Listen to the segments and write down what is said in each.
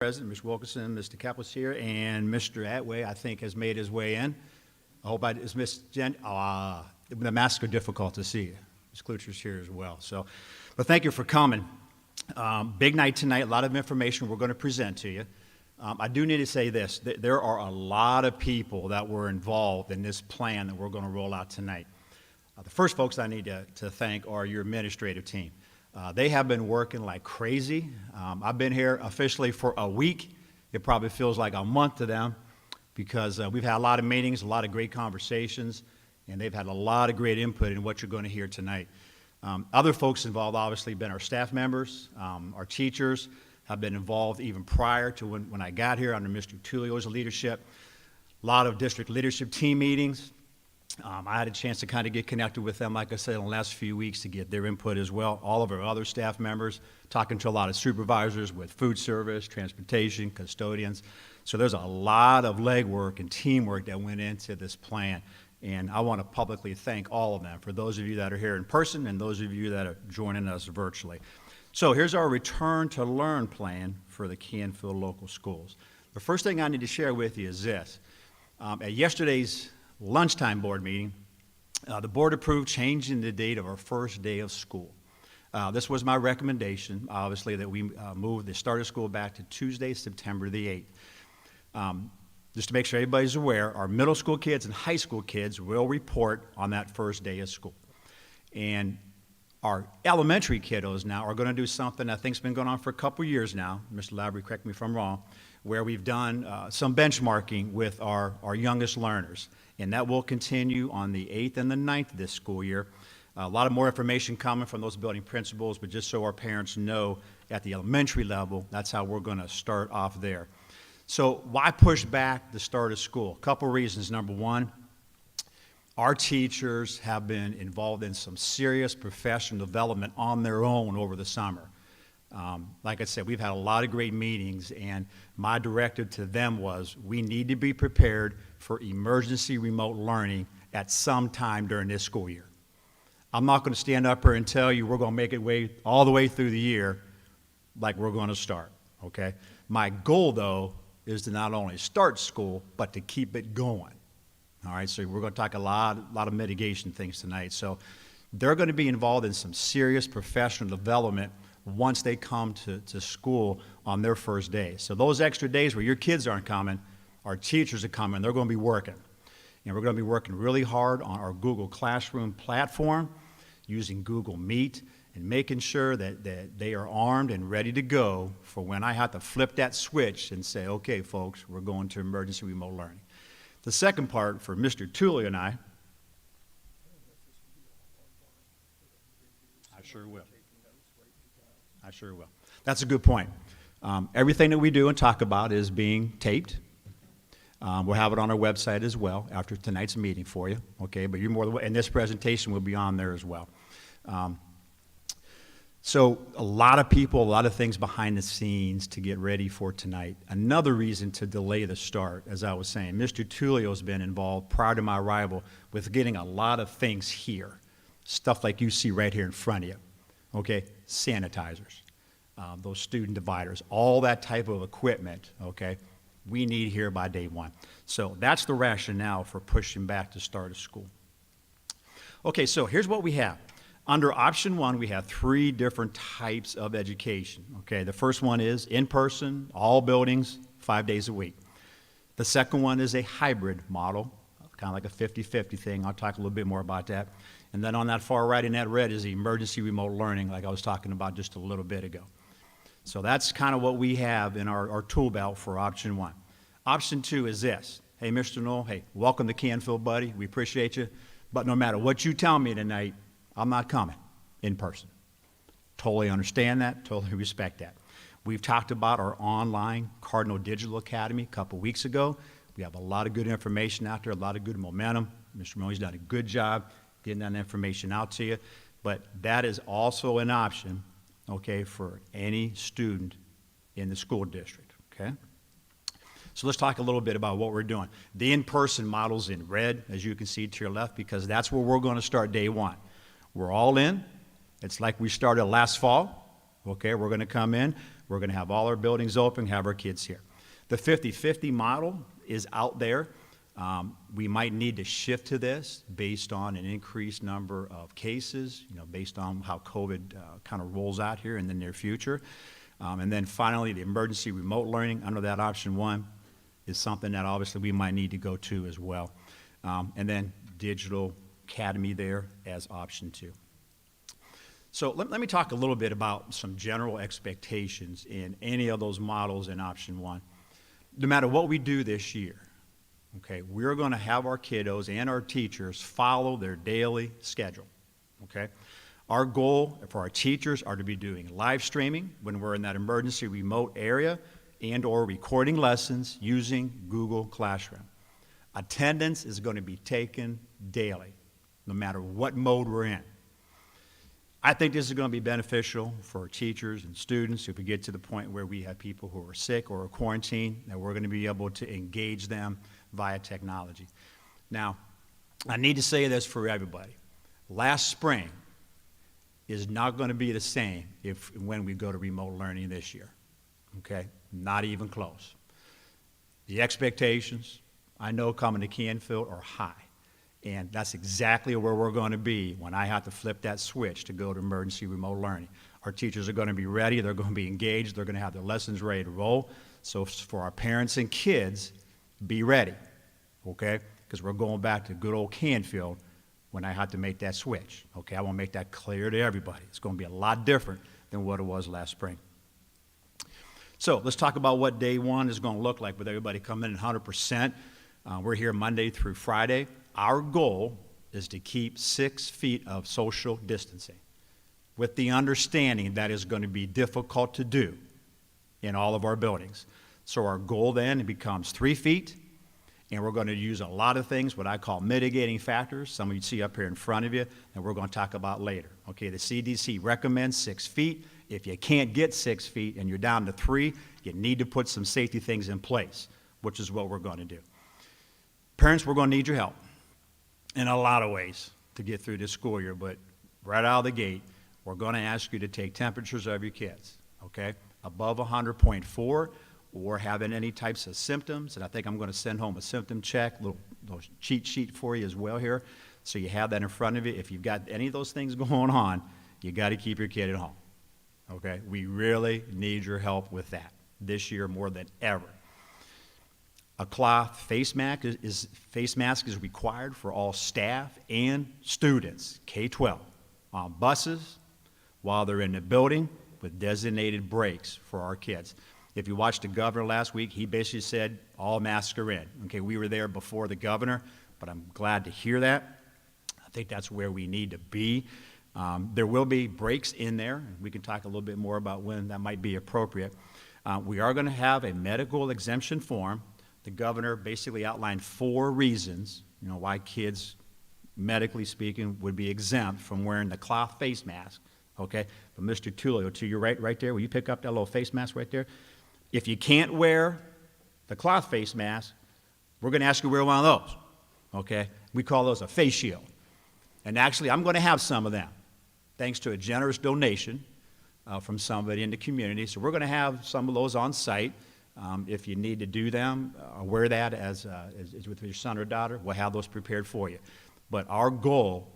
President, Mr. Wilkinson, Mr. Kaplan's here, and Mr. Atway, I think, has made his way in. I hope is Miss Jen. The masks are difficult to see. Ms. Klucher's here as well. So, but thank you for coming. Big night tonight. A lot of information we're going to present to you. I do need to say this: there are a lot of people that were involved in this plan that we're going to roll out tonight. The first folks I need to thank are your administrative team. They have been working like crazy. I've been here officially for a week. It probably feels like a month to them because we've had a lot of meetings, a lot of great conversations, and they've had a lot of great input in what you're going to hear tonight. Other folks involved obviously have been our staff members, our teachers have been involved even prior to when I got here under Mr. Tullio's leadership. A lot of district leadership team meetings. I had a chance to kind of get connected with them, like I said, in the last few weeks to get their input as well. All of our other staff members, talking to a lot of supervisors with food service, transportation, custodians. So there's a lot of legwork and teamwork that went into this plan. And I want to publicly thank all of them, for those of you that are here in person and those of you that are joining us virtually. So here's our Return to Learn plan for the Canfield local schools. The first thing I need to share with you is this. At yesterday's lunchtime board meeting, the board approved changing the date of our first day of school. This was my recommendation, obviously, that we move the start of school back to Tuesday, September the 8th. Just to make sure everybody's aware, our middle school kids and high school kids will report on that first day of school. And our elementary kiddos now are going to do something I think's been going on for a couple years now. Mr. Lavery, correct me if I'm wrong, where we've done some benchmarking with our youngest learners. And that will continue on the 8th and the 9th of this school year. A lot of more information coming from those building principals, but just so our parents know at the elementary level, that's how we're going to start off there. So why push back the start of school? A couple reasons. Number one, our teachers have been involved in some serious professional development on their own over the summer. Like I said, we've had a lot of great meetings, and my directive to them was we need to be prepared for emergency remote learning at some time during this school year. I'm not going to stand up here and tell you we're going to make it all the way through the year like we're going to start, okay? My goal, though, is to not only start school, but to keep it going, all right? So we're going to talk a lot of mitigation things tonight. So they're going to be involved in some serious professional development once they come to school on their first day. So those extra days where your kids aren't coming, our teachers are coming, they're going to be working. And we're going to be working really hard on our Google Classroom platform, using Google Meet, and making sure that they are armed and ready to go for when I have to flip that switch and say, okay, folks, we're going to emergency remote learning. The second part for Mr. Tullio and I sure will. I sure will. That's a good point. Everything that we do and talk about is being taped. We'll have it on our website as well after tonight's meeting for you, okay? But you're more than, and this presentation will be on there as well. So a lot of people, a lot of things behind the scenes to get ready for tonight. Another reason to delay the start, as I was saying, Mr. Tullio's been involved prior to my arrival with getting a lot of things here. Stuff like you see right here in front of you, okay? Sanitizers, those student dividers, all that type of equipment, okay? We need here by day one. So that's the rationale for pushing back the start of school. Okay, so here's what we have. Under option one, we have 3 different types of education, okay? The first one is in-person, all buildings, 5 days a week. The second one is a hybrid model, kind of like a 50-50 thing. I'll talk a little bit more about that. And then on that far right in that red is the emergency remote learning, like I was talking about just a little bit ago. So that's kind of what we have in our tool belt for option one. Option two is this. Hey, Mr. Knoll, hey, welcome to Canfield, buddy. We appreciate you. But no matter what you tell me tonight, I'm not coming in person. Totally understand that, totally respect that. We've talked about our online Cardinal Digital Academy a couple weeks ago. We have a lot of good information out there, a lot of good momentum. Mr. Mooney's done a good job getting that information out to you. But that is also an option, okay, for any student in the school district, okay? So let's talk a little bit about what we're doing. The in-person model's in red, as you can see to your left, because that's where we're going to start day one. We're all in. It's like we started last fall, okay? We're going to come in. We're going to have all our buildings open, have our kids here. The 50-50 model is out there. We might need to shift to this based on an increased number of cases, based on how COVID kind of rolls out here in the near future. And then finally, the emergency remote learning under that option 1 is something that obviously we might need to go to as well. And then digital academy there as option 2. So let me talk a little bit about some general expectations in any of those models in option 1. No matter what we do this year, okay, we're going to have our kiddos and our teachers follow their daily schedule, okay? Our goal for our teachers are to be doing live streaming when we're in that emergency remote area and or recording lessons using Google Classroom. Attendance is going to be taken daily, no matter what mode we're in. I think this is going to be beneficial for teachers and students if we get to the point where we have people who are sick or are quarantined, that we're going to be able to engage them via technology. Now, I need to say this for everybody. Last spring is not going to be the same when we go to remote learning this year, okay? Not even close. The expectations, I know coming to Canfield, are high. And that's exactly where we're going to be when I have to flip that switch to go to emergency remote learning. Our teachers are going to be ready, they're going to be engaged, they're going to have their lessons ready to roll. So for our parents and kids, be ready, okay? Because we're going back to good old Canfield when I have to make that switch, okay? I want to make that clear to everybody. It's going to be a lot different than what it was last spring. So let's talk about what day 1 is going to look like with everybody coming in 100%. We're here Monday through Friday. Our goal is to keep 6 feet of social distancing, with the understanding that is going to be difficult to do in all of our buildings. So our goal then becomes 3 feet, and we're going to use a lot of things, what I call mitigating factors, some of you see up here in front of you, and we're going to talk about later. Okay, the CDC recommends 6 feet. If you can't get 6 feet and you're down to 3, you need to put some safety things in place, which is what we're going to do. Parents, we're going to need your help in a lot of ways to get through this school year, but right out of the gate, we're going to ask you to take temperatures of your kids, okay? Above 100.4 or having any types of symptoms, and I think I'm going to send home a symptom check, little cheat sheet for you as well here, so you have that in front of you. If you've got any of those things going on, you got to keep your kid at home, okay? We really need your help with that this year more than ever. A cloth face mask is required for all staff and students, K-12, on buses, while they're in the building, with designated breaks for our kids. If you watched the governor last week, he basically said all masks are in. Okay, we were there before the governor, but I'm glad to hear that. I think that's where we need to be. There will be breaks in there, and we can talk a little bit more about when that might be appropriate. We are going to have a medical exemption form. The governor basically outlined 4 reasons, why kids, medically speaking, would be exempt from wearing the cloth face mask, okay? But Mr. Tulio, to your right there, will you pick up that little face mask right there? If you can't wear the cloth face mask, we're going to ask you to wear one of those, okay? We call those a face shield. And actually, I'm going to have some of them, thanks to a generous donation from somebody in the community. So we're going to have some of those on site. If you need to do them, wear that as with your son or daughter. We'll have those prepared for you. But our goal,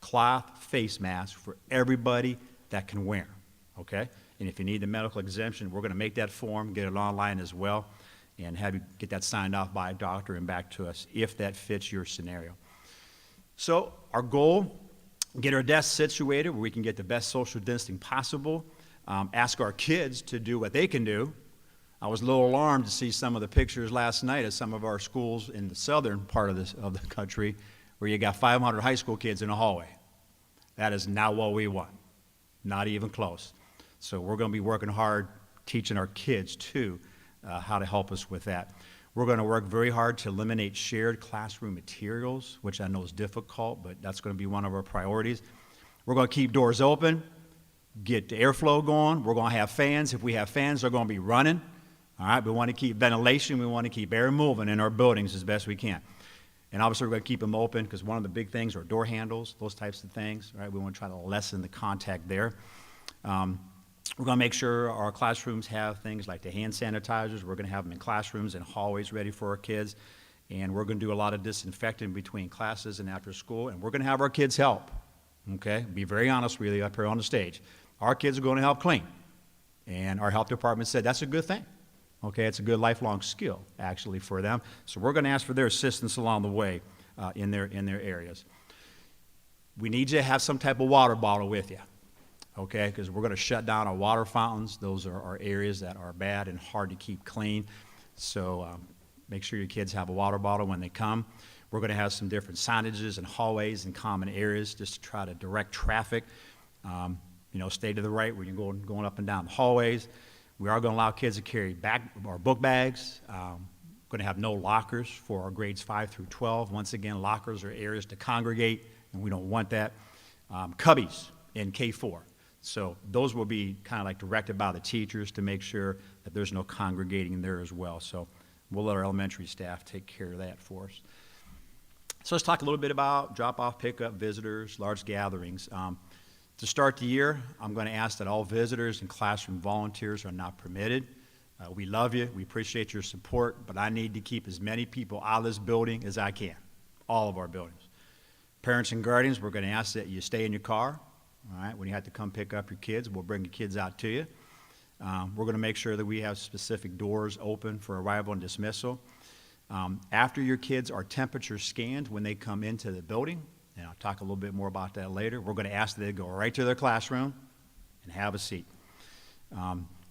cloth face mask for everybody that can wear, okay? And if you need the medical exemption, we're going to make that form, get it online as well, and have you get that signed off by a doctor and back to us if that fits your scenario. So our goal, get our desks situated where we can get the best social distancing possible, ask our kids to do what they can do. I was a little alarmed to see some of the pictures last night of some of our schools in the southern part of the country where you got 500 high school kids in a hallway. That is not what we want, not even close. So we're going to be working hard teaching our kids, too, how to help us with that. We're going to work very hard to eliminate shared classroom materials, which I know is difficult, but that's going to be one of our priorities. We're going to keep doors open, get the airflow going. We're going to have fans. If we have fans, they're going to be running. All right, we want to keep ventilation. We want to keep air moving in our buildings as best we can. And obviously, we're going to keep them open because one of the big things are door handles, those types of things. Right? We want to try to lessen the contact there. We're going to make sure our classrooms have things like the hand sanitizers. We're going to have them in classrooms and hallways ready for our kids. And we're going to do a lot of disinfecting between classes and after school. And we're going to have our kids help, okay? Be very honest with you up here on the stage. Our kids are going to help clean. And our health department said that's a good thing, okay? It's a good lifelong skill, actually, for them. So we're going to ask for their assistance along the way in their areas. We need you to have some type of water bottle with you, okay? Because we're going to shut down our water fountains. Those are our areas that are bad and hard to keep clean. So make sure your kids have a water bottle when they come. We're going to have some different signages and hallways and common areas just to try to direct traffic. Stay to the right when you're going up and down the hallways. We are going to allow kids to carry book bags. Going to have no lockers for our grades 5 through 12. Once again, lockers are areas to congregate, and we don't want that. Cubbies in K4. So those will be kind of like directed by the teachers to make sure that there's no congregating there as well. So we'll let our elementary staff take care of that for us. So let's talk a little bit about drop-off, pickup, visitors, large gatherings. To start the year, I'm going to ask that all visitors and classroom volunteers are not permitted. We love you. We appreciate your support, but I need to keep as many people out of this building as I can, all of our buildings. Parents and guardians, we're going to ask that you stay in your car. All right, when you have to come pick up your kids, we'll bring your kids out to you. We're going to make sure that we have specific doors open for arrival and dismissal. After your kids are temperature scanned when they come into the building, and I'll talk a little bit more about that later, we're going to ask that they go right to their classroom and have a seat.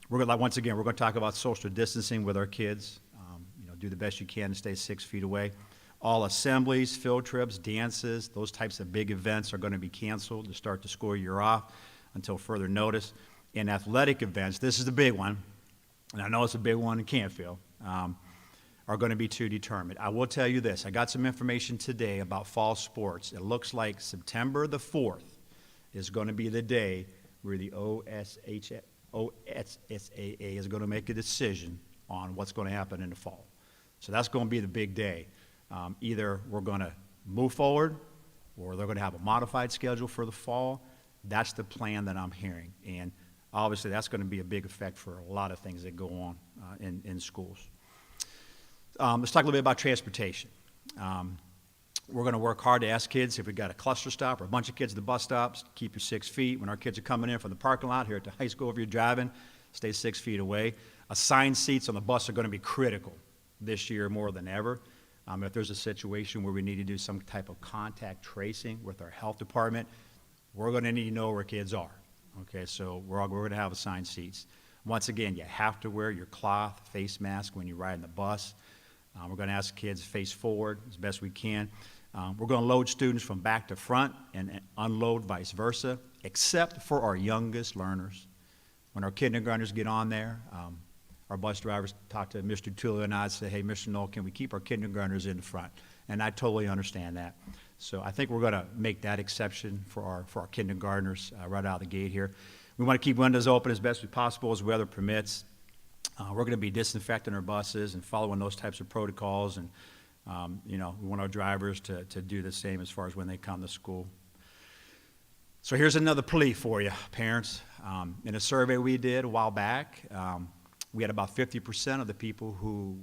Once again, we're going to talk about social distancing with our kids. Do the best you can to stay 6 feet away. All assemblies, field trips, dances, those types of big events are going to be canceled to start the school year off until further notice. And athletic events, this is the big one, and I know it's a big one in Canfield, are going to be to determine. I will tell you this. I got some information today about fall sports. It looks like September the 4th is going to be the day where the OSSAA is going to make a decision on what's going to happen in the fall. So that's going to be the big day. Either we're going to move forward or they're going to have a modified schedule for the fall. That's the plan that I'm hearing. And obviously that's going to be a big effect for a lot of things that go on in schools. Let's talk a little bit about transportation. We're going to work hard to ask kids if we've got a cluster stop or a bunch of kids at the bus stops, keep your 6 feet. When our kids are coming in from the parking lot here at the high school, if you're driving, stay 6 feet away. Assigned seats on the bus are going to be critical this year more than ever. If there's a situation where we need to do some type of contact tracing with our health department, we're going to need to know where kids are. Okay, so we're going to have assigned seats. Once again, you have to wear your cloth face mask when you ride in the bus. We're going to ask kids to face forward as best we can. We're going to load students from back to front and unload vice versa, except for our youngest learners. When our kindergartners get on there, our bus drivers talk to Mr. Tulio and I say, hey, Mr. Knoll, can we keep our kindergartners in the front? And I totally understand that. So I think we're going to make that exception for our kindergartners right out of the gate here. We want to keep windows open as best as possible as weather permits. We're going to be disinfecting our buses and following those types of protocols. And, we want our drivers to do the same as far as when they come to school. So here's another plea for you, parents. In a survey we did a while back, we had about 50% of the people who,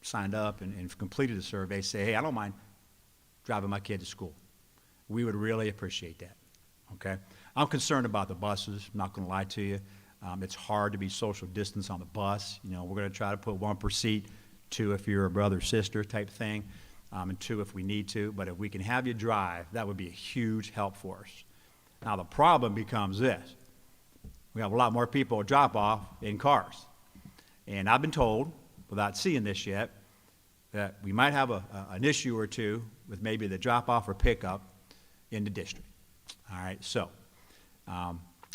signed up and completed the survey say, hey, I don't mind driving my kid to school. We would really appreciate that, okay? I'm concerned about the buses, I'm not going to lie to you. It's hard to be social distance on the bus. We're going to try to put 1 per seat, 2 if you're a brother or sister type thing, and 2 if we need to. But if we can have you drive, that would be a huge help for us. Now, the problem becomes this. We have a lot more people drop off in cars. And I've been told, without seeing this yet, that we might have an issue or two with maybe the drop-off or pickup in the district. All right, so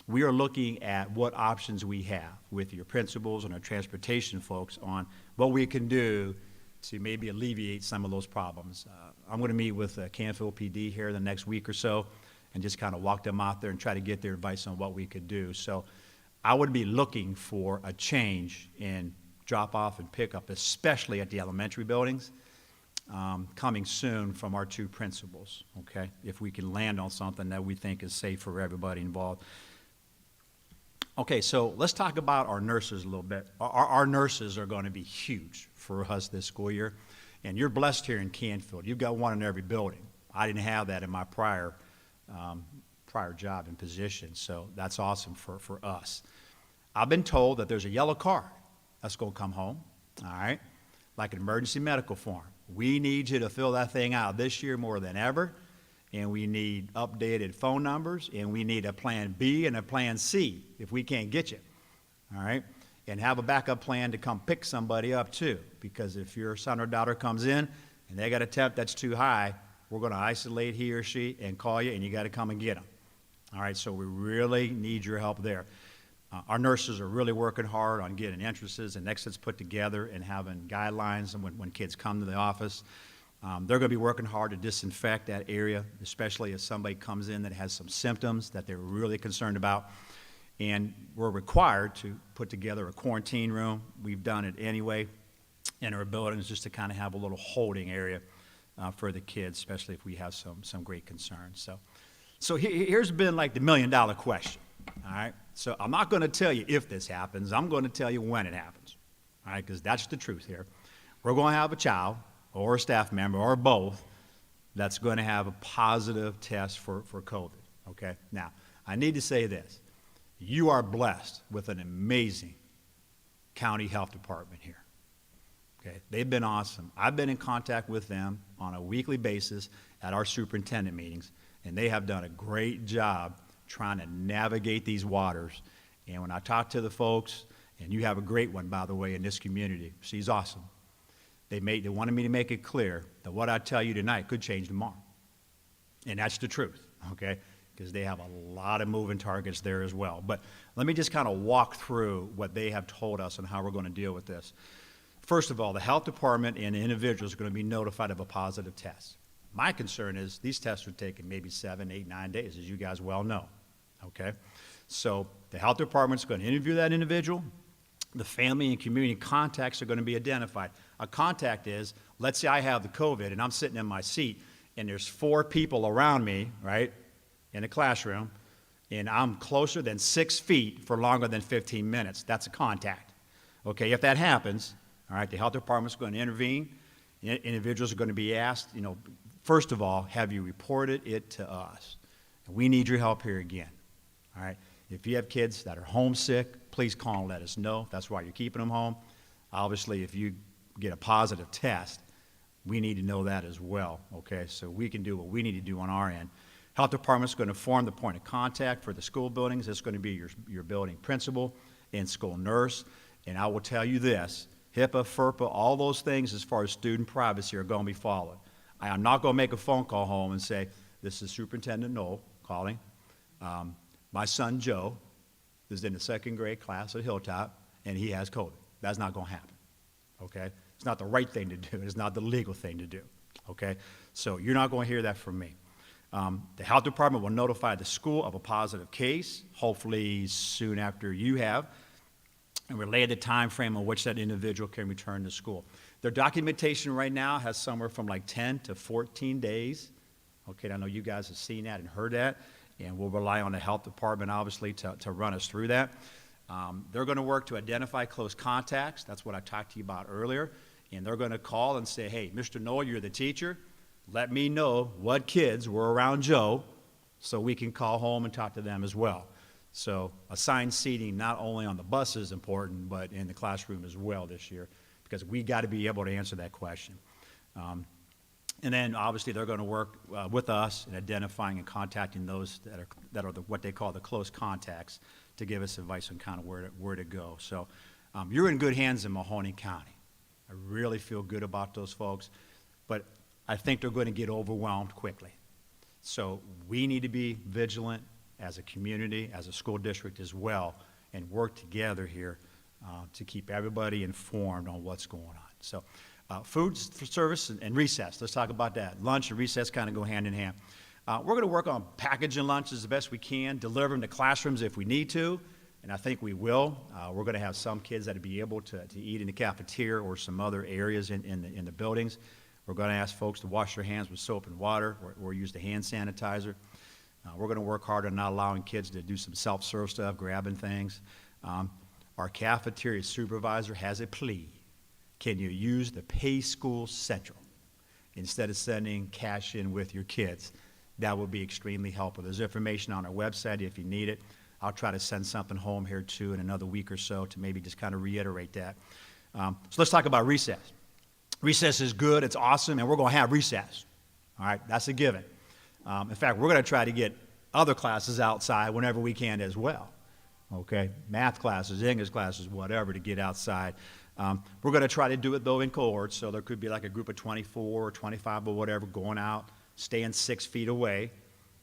we are looking at what options we have with your principals and our transportation folks on what we can do to maybe alleviate some of those problems. I'm going to meet with Canfield PD here the next week or so and just kind of walk them out there and try to get their advice on what we could do. So I would be looking for a change in drop-off and pickup, especially at the elementary buildings, coming soon from our 2 principals, okay, if we can land on something that we think is safe for everybody involved. Okay, so let's talk about our nurses a little bit. Our nurses are going to be huge for us this school year, and you're blessed here in Canfield. You've got one in every building. I didn't have that in my prior job and position, so that's awesome for us. I've been told that there's a yellow card that's going to come home, all right, like an emergency medical form. We need you to fill that thing out this year more than ever, and we need updated phone numbers, and we need a plan B and a plan C if we can't get you, all right? And have a backup plan to come pick somebody up too, because if your son or daughter comes in and they got a temp that's too high, we're going to isolate he or she and call you, and you got to come and get them. All right, so we really need your help there. Our nurses are really working hard on getting entrances and exits put together and having guidelines when kids come to the office. They're going to be working hard to disinfect that area, especially if somebody comes in that has some symptoms that they're really concerned about. And we're required to put together a quarantine room. We've done it anyway in our buildings just to kind of have a little holding area for the kids, especially if we have some great concerns. So here's been like the million-dollar question, all right? So I'm not going to tell you if this happens. I'm going to tell you when it happens, all right, because that's the truth here. We're going to have a child or a staff member or both that's going to have a positive test for COVID, okay? Now, I need to say this. You are blessed with an amazing county health department here, okay? They've been awesome. I've been in contact with them on a weekly basis at our superintendent meetings, and they have done a great job trying to navigate these waters. And when I talk to the folks, and you have a great one, by the way, in this community, she's awesome. They wanted me to make it clear that what I tell you tonight could change tomorrow. And that's the truth, okay? Because they have a lot of moving targets there as well. But let me just kind of walk through what they have told us and how we're going to deal with this. First of all, the health department and the individuals are going to be notified of a positive test. My concern is these tests are taking maybe 7, 8, 9 days, as you guys well know, okay? So the health department's going to interview that individual. The family and community contacts are going to be identified. A contact is, let's say I have the COVID and I'm sitting in my seat and there's 4 people around me, right, in a classroom, and I'm closer than 6 feet for longer than 15 minutes. That's a contact. Okay, if that happens, all right, the health department's going to intervene. Individuals are going to be asked, first of all, have you reported it to us? We need your help here again, all right? If you have kids that are homesick, please call and let us know. That's why you're keeping them home. Obviously, if you get a positive test, we need to know that as well, okay? So we can do what we need to do on our end. Health department's going to form the point of contact for the school buildings. It's going to be your building principal and school nurse. And I will tell you this, HIPAA, FERPA, all those things as far as student privacy are going to be followed. I am not going to make a phone call home and say, this is Superintendent Knoll calling. My son Joe is in the 2nd grade class at Hilltop, and he has COVID. That's not going to happen, okay? It's not the right thing to do. It's not the legal thing to do, okay? So you're not going to hear that from me. The health department will notify the school of a positive case, hopefully soon after you have, and relay the time frame on which that individual can return to school. Their documentation right now has somewhere from like 10 to 14 days. Okay, I know you guys have seen that and heard that, and we'll rely on the health department, obviously, to run us through that. They're going to work to identify close contacts. That's what I talked to you about earlier. And they're going to call and say, hey, Mr. Knoll, you're the teacher. Let me know what kids were around Joe so we can call home and talk to them as well. So assigned seating not only on the bus is important, but in the classroom as well this year, because we got to be able to answer that question. And then obviously they're going to work with us in identifying and contacting those that are what they call the close contacts to give us advice on kind of where to go. So you're in good hands in Mahoning County. I really feel good about those folks, but I think they're going to get overwhelmed quickly. So we need to be vigilant as a community, as a school district as well, and work together here to keep everybody informed on what's going on. So food service and recess, let's talk about that. Lunch and recess kind of go hand in hand. We're going to work on packaging lunches the best we can, deliver them to classrooms if we need to, and I think we will. We're going to have some kids that will be able to eat in the cafeteria or some other areas in the buildings. We're going to ask folks to wash their hands with soap and water or use the hand sanitizer. We're going to work hard on not allowing kids to do some self-serve stuff, grabbing things. Our cafeteria supervisor has a plea. Can you use the Pay School Central instead of sending cash in with your kids? That would be extremely helpful. There's information on our website if you need it. I'll try to send something home here too in another week or so to maybe just kind of reiterate that. So let's talk about recess. Recess is good, it's awesome, and we're going to have recess. All right, that's a given. In fact, we're going to try to get other classes outside whenever we can as well. Okay, math classes, English classes, whatever, to get outside. We're going to try to do it, though, in cohorts, so there could be like a group of 24 or 25 or whatever going out, staying 6 feet away.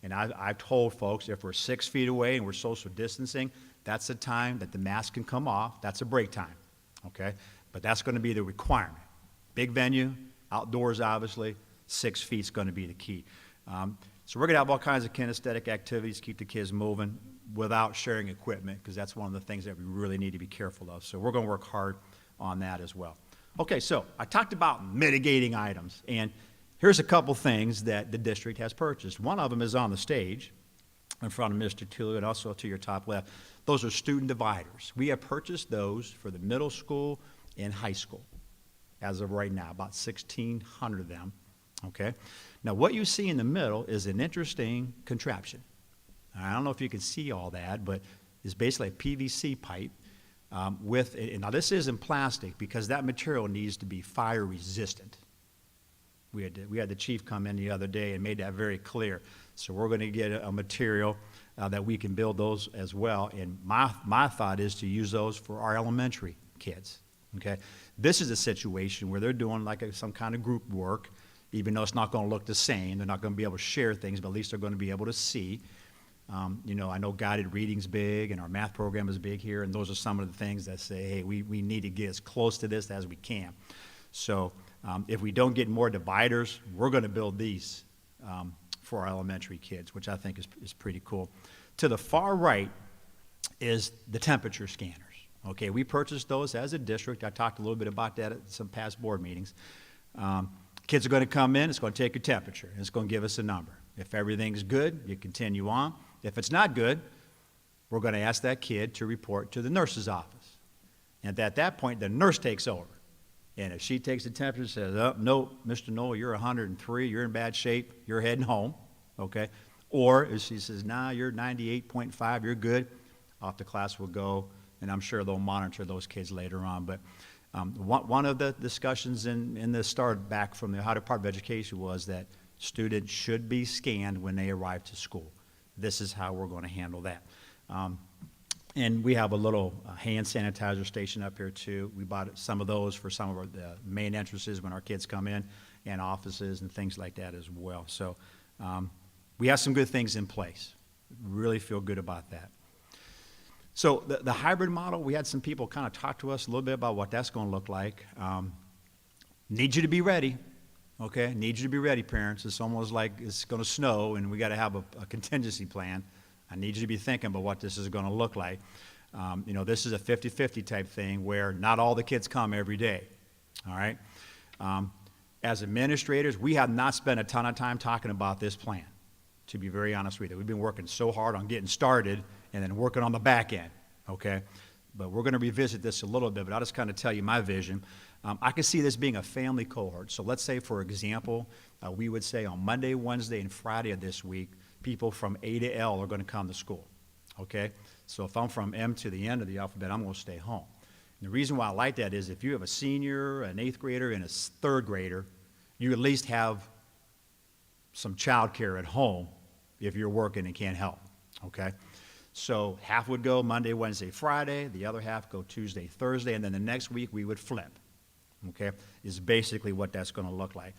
And I've told folks if we're 6 feet away and we're social distancing, that's the time that the mask can come off. That's a break time, okay? But that's going to be the requirement. Big venue, outdoors, obviously, 6 feet is going to be the key. So we're going to have all kinds of kinesthetic activities, keep the kids moving without sharing equipment, because that's one of the things that we really need to be careful of. So we're going to work hard on that as well. Okay, so I talked about mitigating items, and here's a couple things that the district has purchased. One of them is on the stage in front of Mr. Tulu and also to your top left. Those are student dividers. We have purchased those for the middle school and high school as of right now, about 1,600 of them, okay? Now, what you see in the middle is an interesting contraption. I don't know if you can see all that, but it's basically a PVC pipe with, and now this isn't plastic because that material needs to be fire resistant. We had the chief come in the other day and made that very clear. So we're going to get a material that we can build those as well. And my thought is to use those for our elementary kids, okay? This is a situation where they're doing like some kind of group work, even though it's not going to look the same. They're not going to be able to share things, but at least they're going to be able to see. You know, I know guided reading's big, and our math program is big here, and those are some of the things that say, hey, we need to get as close to this as we can. So if we don't get more dividers, we're going to build these for our elementary kids, which I think is pretty cool. To the far right is the temperature scanners. Okay, we purchased those as a district. I talked a little bit about that at some past board meetings. Kids are going to come in, it's going to take your temperature, and it's going to give us a number. If everything's good, you continue on. If it's not good, we're going to ask that kid to report to the nurse's office. And at that point, the nurse takes over. And if she takes the temperature and says, oh, no, Mr. Noel, you're 103, you're in bad shape, you're heading home, okay? Or if she says, nah, you're 98.5, you're good, off the class will go, and I'm sure they'll monitor those kids later on. But one of the discussions in the start back from the Ohio Department of Education was that students should be scanned when they arrive to school. This is how we're going to handle that. And we have a little hand sanitizer station up here too. We bought some of those for some of the main entrances when our kids come in, and offices and things like that as well. So we have some good things in place. Really feel good about that. So the hybrid model, we had some people kind of talk to us a little bit about what that's going to look like. Need you to be ready. Okay, need you to be ready, parents. It's almost like it's going to snow and we got to have a contingency plan. I need you to be thinking about what this is going to look like. You know, this is a 50-50 type thing where not all the kids come every day, all right? As administrators, we have not spent a ton of time talking about this plan, to be very honest with you. We've been working so hard on getting started and then working on the back end, okay? But we're going to revisit this a little bit, but I'll just kind of tell you my vision. I can see this being a family cohort. So let's say, for example, we would say on Monday, Wednesday, and Friday of this week, people from A to L are going to come to school, okay? So if I'm from M to the end of the alphabet, I'm going to stay home. And the reason why I like that is if you have a senior, an 8th grader, and a 3rd grader, you at least have some child care at home if you're working and can't help, okay? So half would go Monday, Wednesday, Friday, the other half go Tuesday, Thursday, and then the next week we would flip, okay? Is basically what that's going to look like.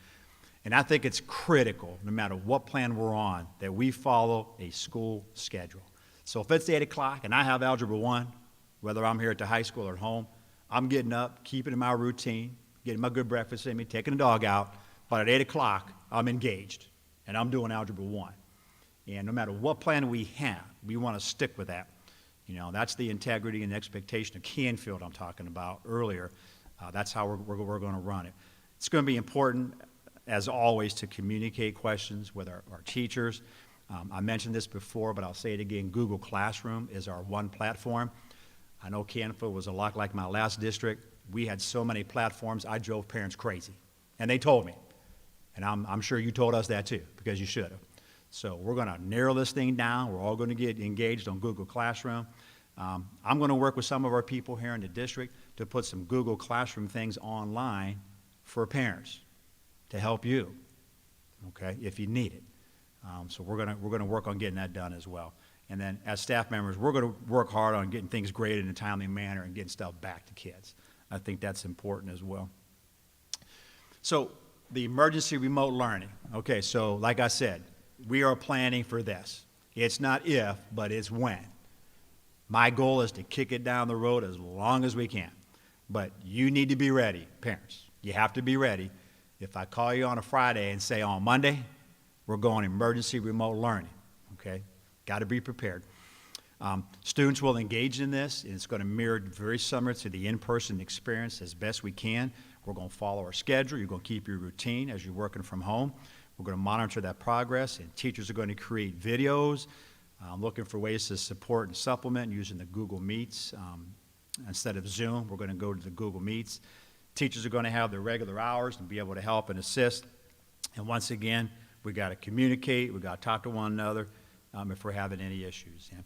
And I think it's critical, no matter what plan we're on, that we follow a school schedule. So if it's 8 o'clock and I have Algebra 1, whether I'm here at the high school or at home, I'm getting up, keeping in my routine, getting my good breakfast in me, taking the dog out, but at 8 o'clock, I'm engaged, and I'm doing Algebra 1. And no matter what plan we have, we want to stick with that. You know, that's the integrity and expectation of Canfield I'm talking about earlier. That's how we're going to run it. It's going to be important, as always, to communicate questions with our teachers. I mentioned this before, but I'll say it again. Google Classroom is our one platform. I know Canfield was a lot like my last district. We had so many platforms, I drove parents crazy. And they told me. And I'm sure you told us that too, because you should have. So we're going to narrow this thing down. We're all going to get engaged on Google Classroom. I'm going to work with some of our people here in the district to put some Google Classroom things online for parents to help you, okay, if you need it. So we're going to work on getting that done as well. And then as staff members, we're going to work hard on getting things graded in a timely manner and getting stuff back to kids. I think that's important as well. So the emergency remote learning. Okay, so like I said, we are planning for this. It's not if, but it's when. My goal is to kick it down the road as long as we can. But you need to be ready, parents. You have to be ready. If I call you on a Friday and say on Monday, we're going emergency remote learning, okay? Got to be prepared. Students will engage in this, and it's going to mirror very similar to the in-person experience as best we can. We're going to follow our schedule. You're going to keep your routine as you're working from home. We're going to monitor that progress, and teachers are going to create videos, looking for ways to support and supplement using the Google Meets. Instead of Zoom, we're going to go to the Google Meets. Teachers are going to have their regular hours and be able to help and assist. And once again, we got to communicate. We got to talk to one another if we're having any issues. Yeah.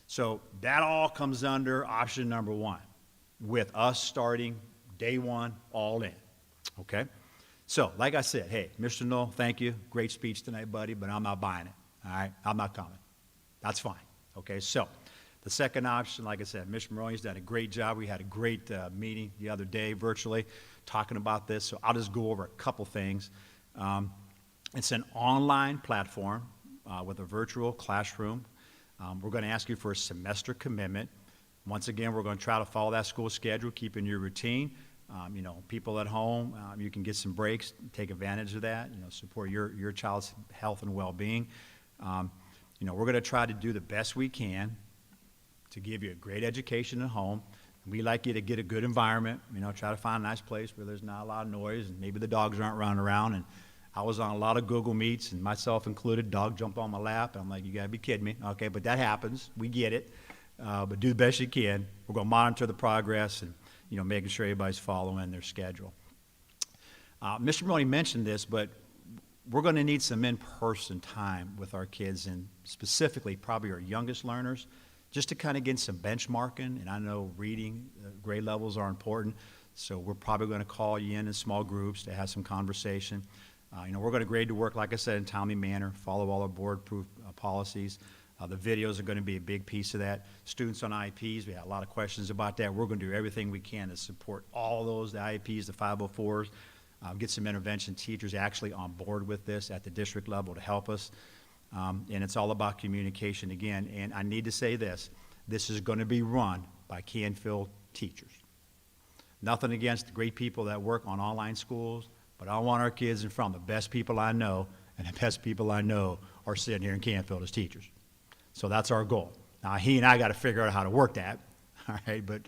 So that all comes under option number one, with us starting day one, all in. Okay. So, like I said, hey, Mr. Knoll, thank you. Great speech tonight, buddy, but I'm not buying it. All right? I'm not coming. That's fine. Okay, so the second option, like I said, Mr. Maroney's done a great job. We had a great meeting the other day virtually talking about this, so I'll just go over a couple things. It's an online platform with a virtual classroom. We're going to ask you for a semester commitment. Once again, we're going to try to follow that school schedule, keeping your routine. You know, people at home, you can get some breaks, take advantage of that, you know, support your child's health and well-being. You know, we're going to try to do the best we can to give you a great education at home. We like you to get a good environment, you know, try to find a nice place where there's not a lot of noise and maybe the dogs aren't running around. And I was on a lot of Google Meets, and myself included, dog jumped on my lap. I'm like, you got to be kidding me. Okay, but that happens. We get it. But do the best you can. We're going to monitor the progress and, you know, making sure everybody's following their schedule. Mr. Maroney mentioned this, but we're going to need some in-person time with our kids, and specifically probably our youngest learners, just to kind of get some benchmarking. And I know reading grade levels are important, so we're probably going to call you in small groups to have some conversation. You know, we're going to grade the work, like I said, in a timely manner, follow all our board-approved policies. The videos are going to be a big piece of that. Students on IEPs, we had a lot of questions about that. We're going to do everything we can to support all those, the IEPs, the 504s, get some intervention teachers actually on board with this at the district level to help us. And it's all about communication again. And I need to say this is going to be run by Canfield teachers. Nothing against the great people that work on online schools, but I want our kids in front of the best people I know, and the best people I know are sitting here in Canfield as teachers. So that's our goal. Now, he and I got to figure out how to work that, all right, but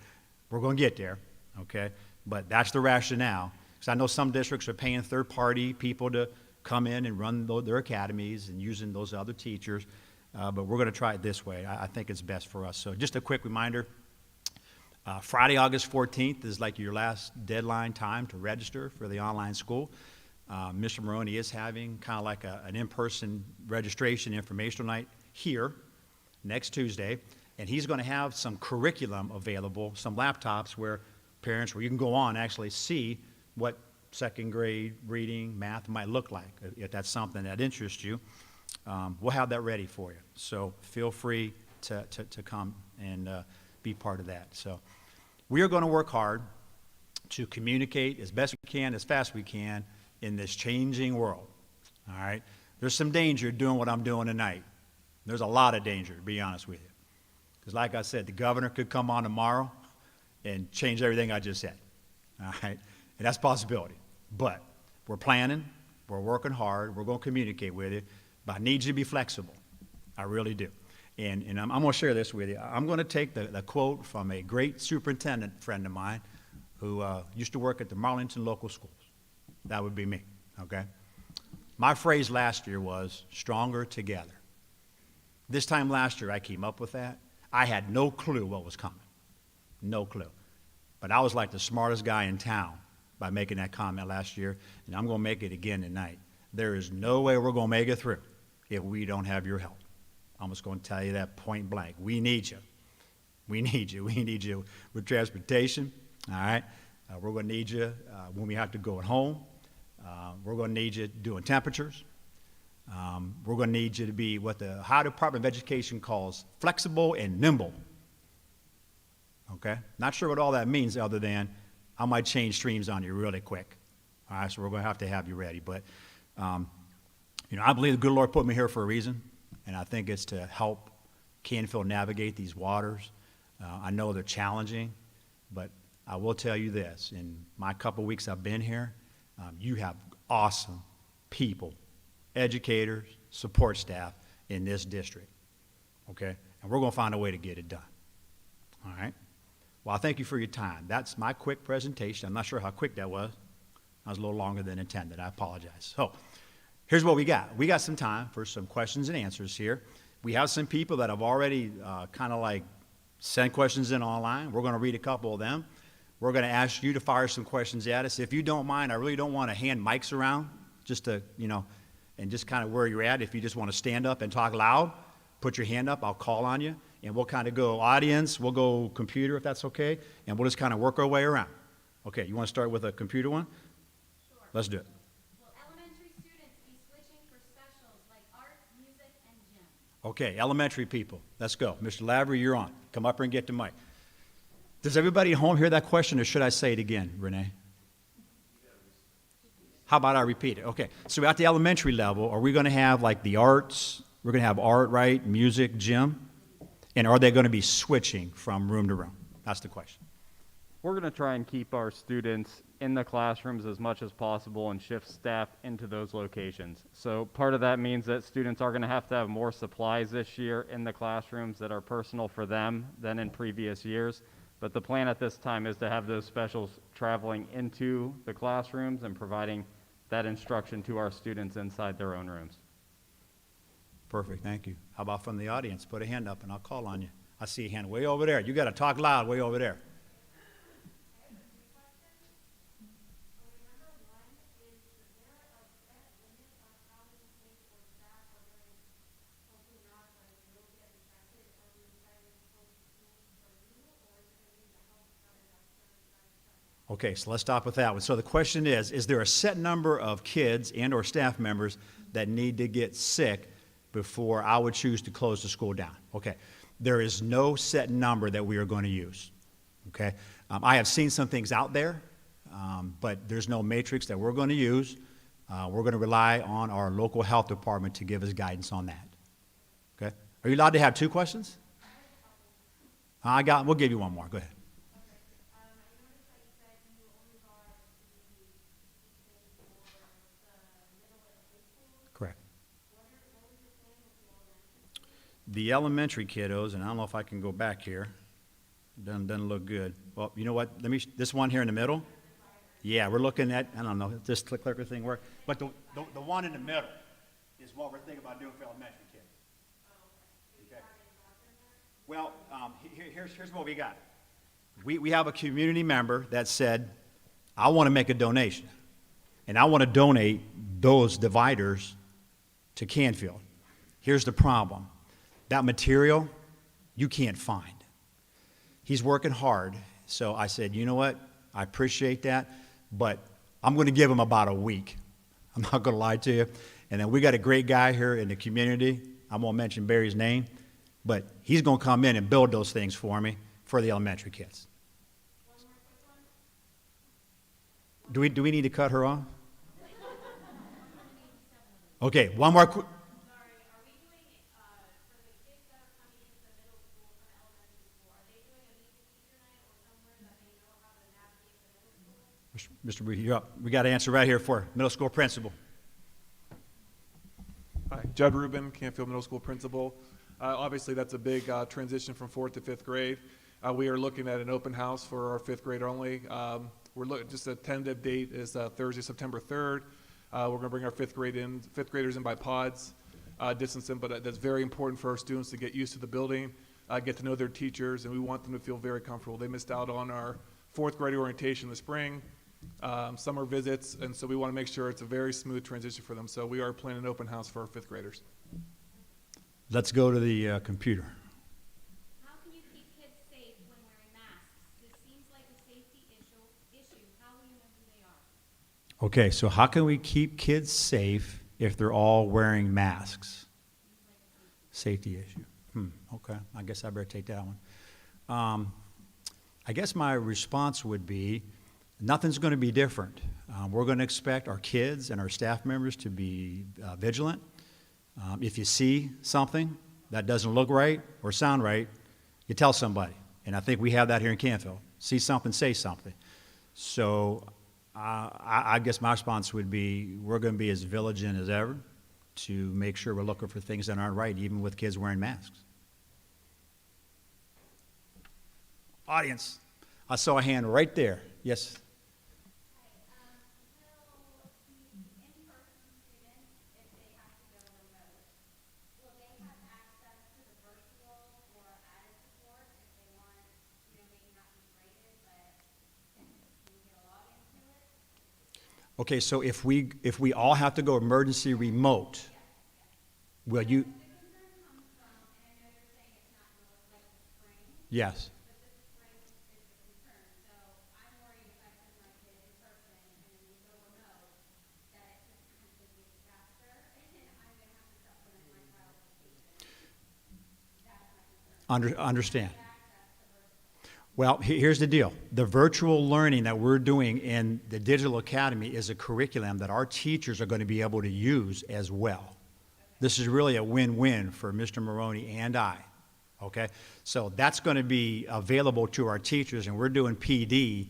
we're going to get there, okay? But that's the rationale, because I know some districts are paying third-party people to come in and run their academies and using those other teachers, but we're going to try it this way. I think it's best for us. So just a quick reminder, Friday, August 14th is like your last deadline time to register for the online school. Mr. Maroney is having kind of like an in-person registration informational night here next Tuesday, and he's going to have some curriculum available, some laptops where you can go on and actually see what second grade reading, math might look like. If that's something that interests you, we'll have that ready for you. So feel free to come and be part of that. So we are going to work hard to communicate as best we can, as fast as we can in this changing world. All right? There's some danger doing what I'm doing tonight. There's a lot of danger, to be honest with you. Because like I said, the governor could come on tomorrow and change everything I just said. All right? And that's a possibility. But we're planning, we're working hard, we're going to communicate with you, but I need you to be flexible. I really do. And I'm going to share this with you. I'm going to take the quote from a great superintendent friend of mine who used to work at the Marlington local schools. That would be me, okay? My phrase last year was, stronger together. This time last year, I came up with that. I had no clue what was coming. No clue. But I was like the smartest guy in town by making that comment last year, and I'm going to make it again tonight. There is no way we're going to make it through if we don't have your help. I'm just going to tell you that point blank. We need you. We need you. We need you with transportation, all right? We're going to need you when we have to go at home. We're going to need you doing temperatures. We're going to need you to be what the Ohio Department of Education calls flexible and nimble. Okay? Not sure what all that means other than I might change streams on you really quick. All right, so we're going to have you ready. But, I believe the good Lord put me here for a reason, and I think it's to help Canfield navigate these waters. I know they're challenging, but I will tell you this. In my couple weeks I've been here, you have awesome people, educators, support staff in this district, okay? And we're going to find a way to get it done, all right? Well, I thank you for your time. That's my quick presentation. I'm not sure how quick that was. I was a little longer than intended. I apologize. So here's what we got. We got some time for some questions and answers here. We have some people that have already kind of like sent questions in online. We're going to read a couple of them. We're going to ask you to fire some questions at us. If you don't mind, I really don't want to hand mics around just to, and just kind of where you're at. If you just want to stand up and talk loud, put your hand up. I'll call on you. And we'll kind of go audience, we'll go computer if that's okay, and we'll just kind of work our way around. Okay, you want to start with a computer one? Sure. Let's do it. Will elementary students be switching for specials like art, music, and gym? Okay, elementary people, let's go. Mr. Lavery, you're on. Come up here and get the mic. Does everybody at home hear that question, or should I say it again, Renee? How about I repeat it? Okay, so at the elementary level, are we going to have like the arts? We're going to have art, right? Music, gym? And are they going to be switching from room to room? That's the question. We're going to try and keep our students in the classrooms as much as possible and shift staff into those locations. So part of that means that students are going to have more supplies this year in the classrooms that are personal for them than in previous years. But the plan at this time is to have those specials traveling into the classrooms and providing that instruction to our students inside their own rooms. Perfect, thank you. How about from the audience? Put a hand up and I'll call on you. I see a hand way over there. You got to talk loud way over there. Okay, so let's stop with that one. So the question is there a set number of kids and or staff members that need to get sick before I would choose to close the school down? Okay, there is no set number that we are going to use, okay? I have seen some things out there, but there's no matrix that we're going to use. We're going to rely on our local health department to give us guidance on that, okay? Are you allowed to have two questions? We'll give you one more, go ahead. Correct. The elementary kiddos, and I don't know if I can go back here. Doesn't look good. Well, you know what? This one here in the middle? Yeah, we're looking at, I don't know, if this clicker thing work. But the one in the middle is what we're thinking about doing for elementary kids. Okay. Well, here's what we got. We have a community member that said, I want to make a donation. And I want to donate those dividers to Canfield. Here's the problem. That material, you can't find. He's working hard. So I said, you know what? I appreciate that, but I'm going to give him about a week. I'm not going to lie to you. And then we got a great guy here in the community. I won't mention Barry's name, but he's going to come in and build those things for me for the elementary kids. Do we need to cut her off? Okay, one more. Sorry, are we doing, for the kids that are coming into the middle school from elementary school, are they doing a meet-the-teacher night or somewhere that they know how to navigate the middle school? Mr. Breed, you're up. We got an answer right here for middle school principal. Hi, Judd Rubin, Canfield Middle School principal. Obviously, that's a big transition from 4th to 5th grade. We are looking at an open house for our 5th grade only. Just a tentative date is Thursday, September 3rd. We're going to bring our 5th graders in by pods. distance them, but that's very important for our students to get used to the building, get to know their teachers, and we want them to feel very comfortable. They missed out on our fourth grade orientation in the spring, summer visits, and so we want to make sure it's a very smooth transition for them. So we are planning an open house for our fifth graders. Let's go to the computer. How can you keep kids safe when wearing masks? This seems like a safety issue. How will you know who they are? Okay, so how can we keep kids safe if they're all wearing masks? Safety issue. Okay, I guess I better take that one. I guess my response would be, nothing's going to be different. We're going to expect our kids and our staff members to be vigilant. If you see something that doesn't look right or sound right, you tell somebody. And I think we have that here in Canfield. See something, say something. So I guess my response would be, we're going to be as vigilant as ever to make sure we're looking for things that aren't right, even with kids wearing masks. Audience, I saw a hand right there. Yes? Okay, so if we all have to go emergency remote, will you? Yes. Understand. Well, here's the deal. The virtual learning that we're doing in the Digital Academy is a curriculum that our teachers are going to be able to use as well. This is really a win-win for Mr. Maroney and I, okay? So that's going to be available to our teachers, and we're doing PD,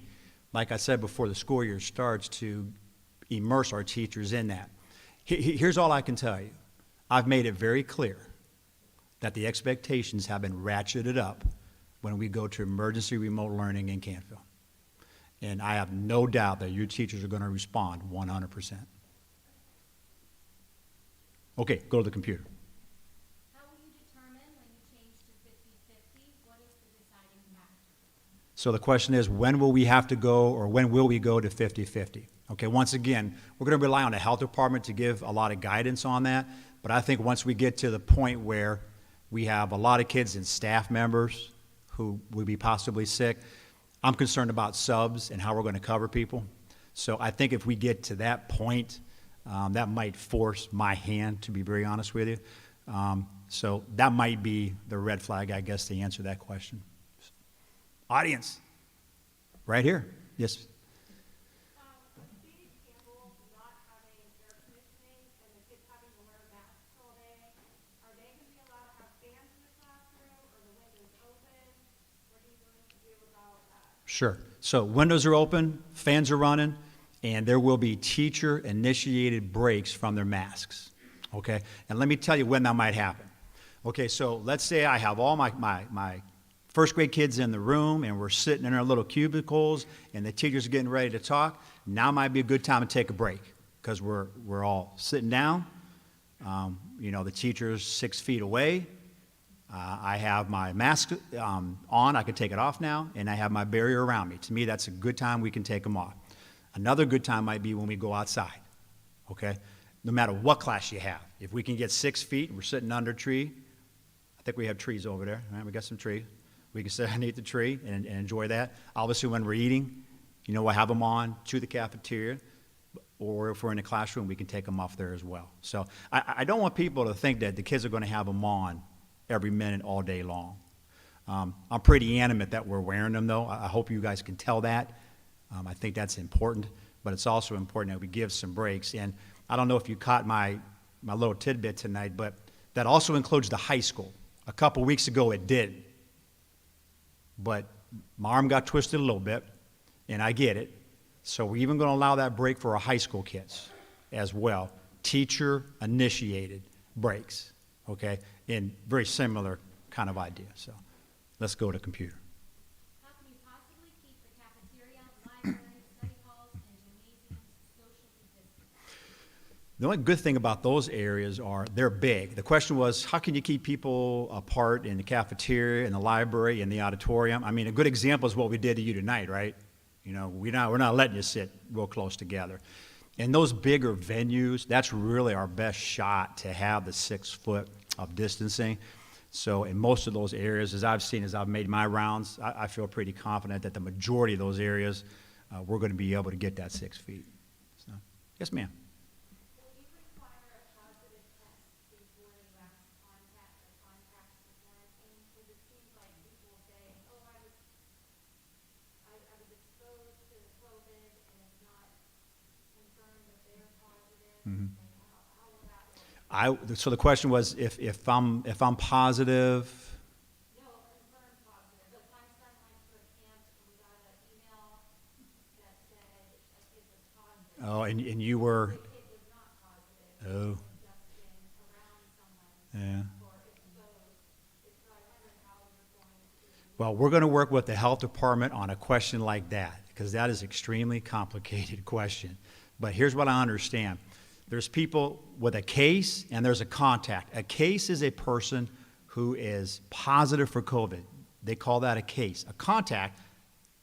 like I said before the school year starts, to immerse our teachers in that. Here's all I can tell you. I've made it very clear that the expectations have been ratcheted up when we go to emergency remote learning in Canfield. And I have no doubt that your teachers are going to respond 100%. Okay, go to the computer. How will you determine when you change to 50-50? What is the deciding factor? So the question is, when will we have to go, or when will we go to 50-50? Okay, once again, we're going to rely on the health department to give a lot of guidance on that, but I think once we get to the point where we have a lot of kids and staff members who would be possibly sick, I'm concerned about subs and how we're going to cover people. So I think if we get to that point, that might force my hand, to be very honest with you. So that might be the red flag, I guess, to answer that question. Audience, right here. Yes. Being Campbell not having air conditioning and the kids having to wear masks all day, are they going to be allowed to have fans in the classroom or the windows open? What are you going to do about that? Sure. So windows are open, fans are running, and there will be teacher-initiated breaks from their masks, okay? And let me tell you when that might happen. Okay, so let's say I have all my first grade kids in the room, and we're sitting in our little cubicles, and the teacher's getting ready to talk. Now might be a good time to take a break, because we're all sitting down. You know, the teacher's 6 feet away. I have my mask on, I can take it off now, and I have my barrier around me. To me, that's a good time we can take them off. Another good time might be when we go outside, okay? No matter what class you have. If we can get 6 feet and we're sitting under a tree, I think we have trees over there, right? We got some trees. We can sit underneath the tree and enjoy that. Obviously, when we're eating, you know, we'll have them on to the cafeteria, or if we're in the classroom, we can take them off there as well. So I don't want people to think that the kids are going to have them on every minute all day long. I'm pretty animate that we're wearing them, though. I hope you guys can tell that. I think that's important, but it's also important that we give some breaks. And I don't know if you caught my little tidbit tonight, but that also includes the high school. A couple weeks ago, it did. But my arm got twisted a little bit, and I get it. So we're even going to allow that break for our high school kids as well. Teacher-initiated breaks, okay? And very similar kind of idea. So let's go to computer. How can you possibly keep the cafeteria, library, study halls, and gymnasiums socially distant? The only good thing about those areas are they're big. The question was, how can you keep people apart in the cafeteria, in the library, in the auditorium? I mean, a good example is what we did to you tonight, right? You know, we're not letting you sit real close together. In those bigger venues, that's really our best shot to have the 6 foot of distancing. So in most of those areas, as I've seen, as I've made my rounds, I feel pretty confident that the majority of those areas, we're going to be able to get that 6 feet. So, yes, ma'am. Will you require a positive test before you ask contact or contacts the quarantine? Because it seems like people say, oh, I was exposed to the COVID and it's not confirmed that they're positive. Mhm. Like, how will that work? So the question was, if I'm positive, No, confirmed positive. But my son went to a camp and we got an email that said a kid was positive. oh, and you were, The kid was not positive. oh, Just been around someone yeah. or exposed. So I wonder how you're going to. Well, we're going to work with the health department on a question like that, because that is extremely complicated question. But here's what I understand. There's people with a case and there's a contact. A case is a person who is positive for COVID. They call that a case. A contact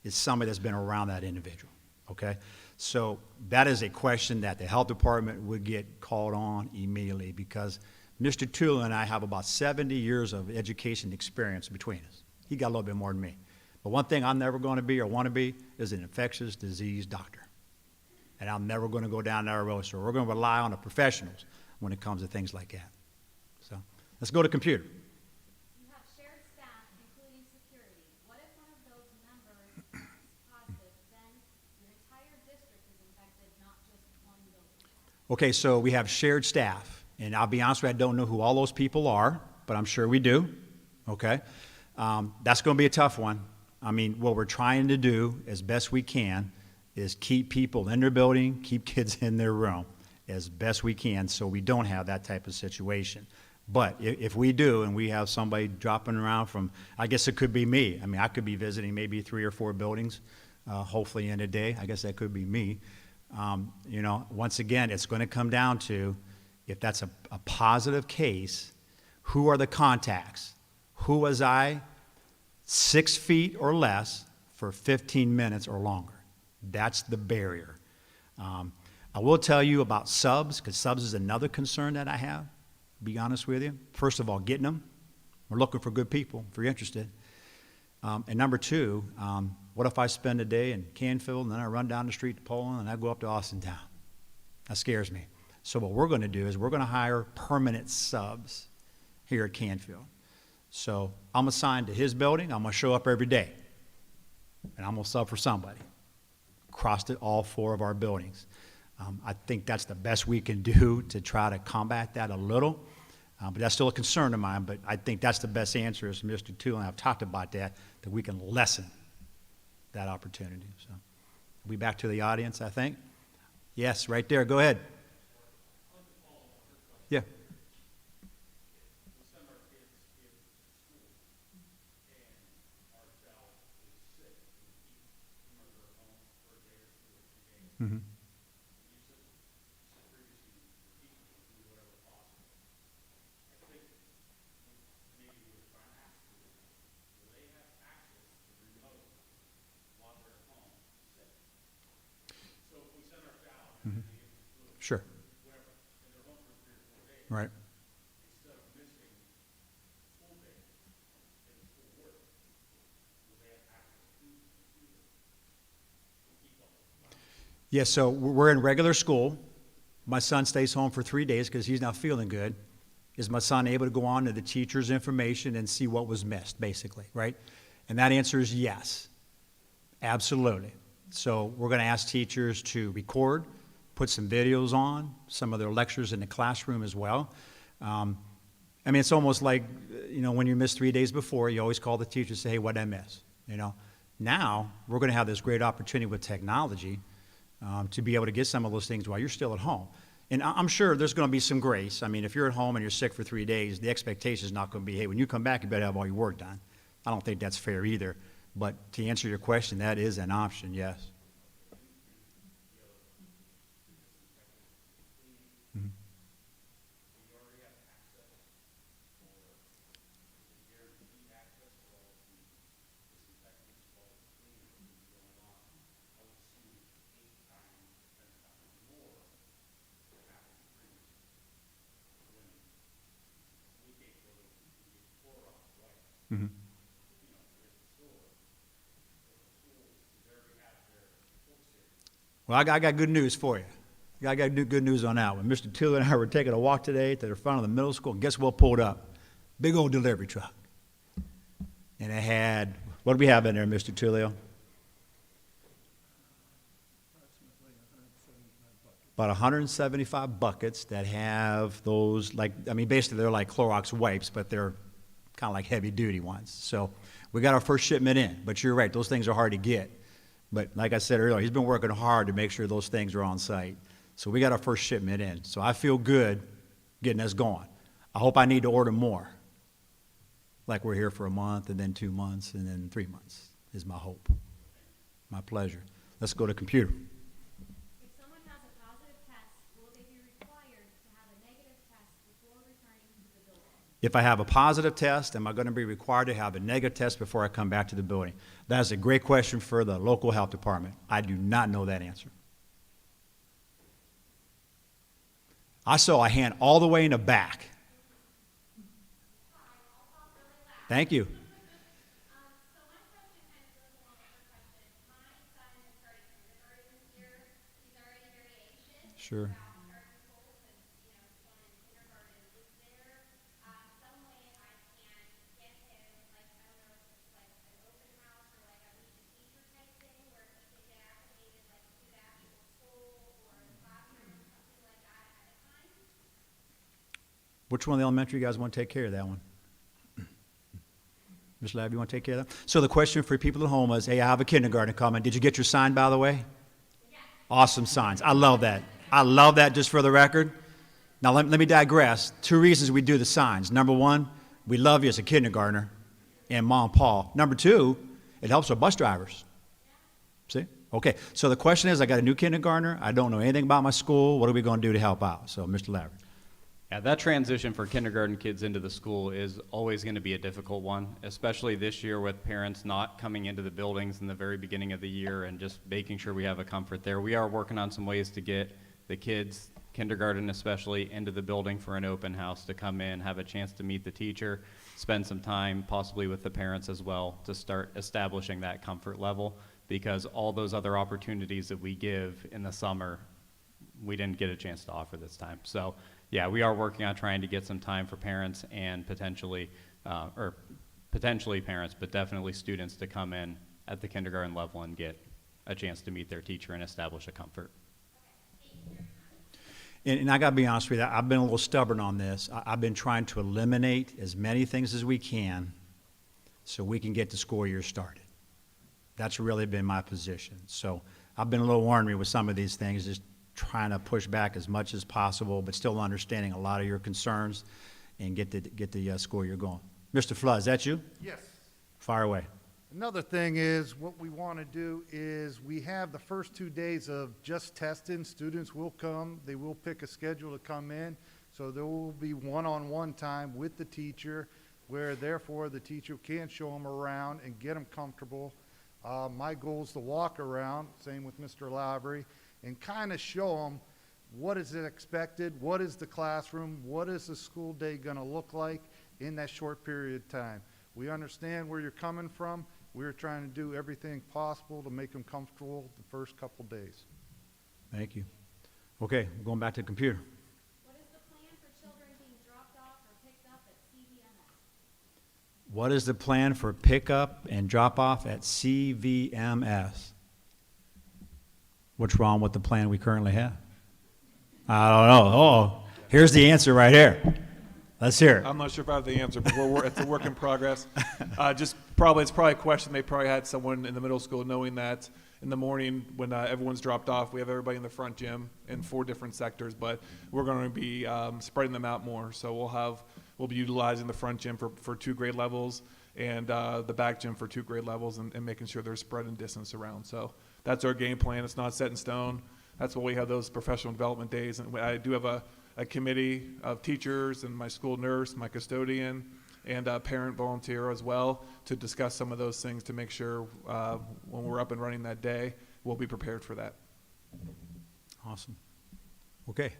is somebody that's been around that individual, okay? So that is a question that the health department would get called on immediately, because Mr. Tula and I have about 70 years of education experience between us. He got a little bit more than me. But one thing I'm never going to be or want to be is an infectious disease doctor. And I'm never going to go down that road. So we're going to rely on the professionals when it comes to things like that. So let's go to computer. You have shared staff, including security. What if one of those members is positive? Then your entire district is infected, not just one building. Okay, so we have shared staff. And I'll be honest with you, I don't know who all those people are, but I'm sure we do. Okay? That's going to be a tough one. I mean, what we're trying to do as best we can is keep people in their building, keep kids in their room as best we can so we don't have that type of situation. But if we do and we have somebody dropping around from, I guess it could be me. I mean, I could be visiting maybe 3 or 4 buildings, hopefully in a day. I guess that could be me. You know, once again, it's going to come down to, if that's a positive case, who are the contacts? Who was I 6 feet or less for 15 minutes or longer? That's the barrier. I will tell you about subs, because subs is another concern that I have, to be honest with you. First of all, getting them. We're looking for good people, if you're interested. And number 2, what if I spend a day in Canfield and then I run down the street to Poland and I go up to Austintown? That scares me. So what we're going to do is we're going to hire permanent subs here at Canfield. So I'm assigned to his building. I'm going to show up every day. And I'm going to sub for somebody across all 4 of our buildings. I think that's the best we can do to try to combat that a little. But that's still a concern of mine. But I think that's the best answer, as Mr. Toole and I have talked about that we can lessen that opportunity. So we'll be back to the audience, I think. Yes, right there. Go ahead. Yeah. Mm-hmm. Mm-hmm. Sure. Right. Yeah, so we're in regular school. My son stays home for 3 days because he's not feeling good. Is my son able to go on to the teacher's information and see what was missed, basically, right? And that answer is yes, absolutely. So we're going to ask teachers to record, put some videos on, some of their lectures in the classroom as well. I mean, it's almost like, you know, when you miss 3 days before, you always call the teacher and say, hey, what did I miss? You know, now we're going to have this great opportunity with technology to be able to get some of those things while you're still at home. And I'm sure there's going to be some grace. I mean, if you're at home and you're sick for 3 days, the expectation is not going to be, hey, when you come back, you better have all your work done. I don't think that's fair either. But to answer your question, that is an option, yes. Mm-hmm. Well, I got good news for you. I got good news on that one. Mr. Tiller and I were taking a walk today to the front of the middle school, and guess what pulled up? Big old delivery truck. And it had, what do we have in there, Mr. Tullio? About 175 buckets that have those, like, I mean, basically they're like Clorox wipes, but they're kind of like heavy-duty ones. So we got our first shipment in, but you're right, those things are hard to get. But like I said earlier, he's been working hard to make sure those things are on site. So we got our first shipment in. So I feel good getting us going. I hope I need to order more. Like we're here for a month, and then 2 months, and then 3 months is my hope. My pleasure. Let's go to computer. If someone has a positive test, will they be required to have a negative test before returning to the building? If I have a positive test, am I going to be required to have a negative test before I come back to the building? That is a great question for the local health department. I do not know that answer. I saw a hand all the way in the back. Thank you. So my question kind of goes along with your question. My son is starting kindergarten this year. He's already very anxious Sure. about starting school since, he's going in kindergarten. Is there some way I can get him, like, I don't know if it's like an open house or like a meet the teacher type thing where he can get acclimated like to the actual school or the classroom, something like that ahead of time? Which one of the elementary guys want to take care of that one? Ms. Lab, you want to take care of that? So the question for people at home is, hey, I have a kindergarten coming. Did you get your sign, by the way? Yes. Awesome signs. I love that. I love that, just for the record. Now, let me digress. 2 reasons we do the signs. Number 1, we love you as a kindergartner and Mom and Paul. Number 2, it helps our bus drivers. See? Okay, so the question is, I got a new kindergartner. I don't know anything about my school. What are we going to do to help out? So, Mr. Lavery. Yeah, that transition for kindergarten kids into the school is always going to be a difficult one, especially this year with parents not coming into the buildings in the very beginning of the year and just making sure we have a comfort there. We are working on some ways to get the kids, kindergarten especially, into the building for an open house to come in, have a chance to meet the teacher, spend some time possibly with the parents as well to start establishing that comfort level, because all those other opportunities that we give in the summer, we didn't get a chance to offer this time. So yeah, we are working on trying to get some time for parents and potentially parents, but definitely students to come in at the kindergarten level and get a chance to meet their teacher and establish a comfort. And I got to be honest with you, I've been a little stubborn on this. I've been trying to eliminate as many things as we can so we can get the school year started. That's really been my position. So I've been a little ornery with some of these things, just trying to push back as much as possible, but still understanding a lot of your concerns and get the school year going. Mr. Flood, is that you? Yes. Fire away. Another thing is, what we want to do is, we have the first 2 days of just testing. Students will come, they will pick a schedule to come in, so there will be one-on-one time with the teacher, where therefore the teacher can show them around and get them comfortable. My goal is to walk around, same with Mr. Lavery, and kind of show them what is it expected, what is the classroom, what is the school day going to look like in that short period of time. We understand where you're coming from. We're trying to do everything possible to make them comfortable the first couple days. Thank you. Okay, going back to the computer. What is the plan for children being dropped off or picked up at CVMS? What is the plan for pickup and drop off at CVMS? What's wrong with the plan we currently have? I don't know. Oh, here's the answer right here. Let's hear it. I'm not sure if I have the answer, but it's a work in progress. It's probably a question they probably had someone in the middle school, knowing that in the morning when everyone's dropped off, we have everybody in the front gym in 4 different sectors, but we're going to be spreading them out more. So we'll be utilizing the front gym for 2 grade levels and the back gym for 2 grade levels, and making sure they're spread in distance around. So that's our game plan. It's not set in stone. That's why we have those professional development days. And I do have a committee of teachers and my school nurse, my custodian, and a parent volunteer as well to discuss some of those things to make sure when we're up and running that day, we'll be prepared for that. Awesome. Okay.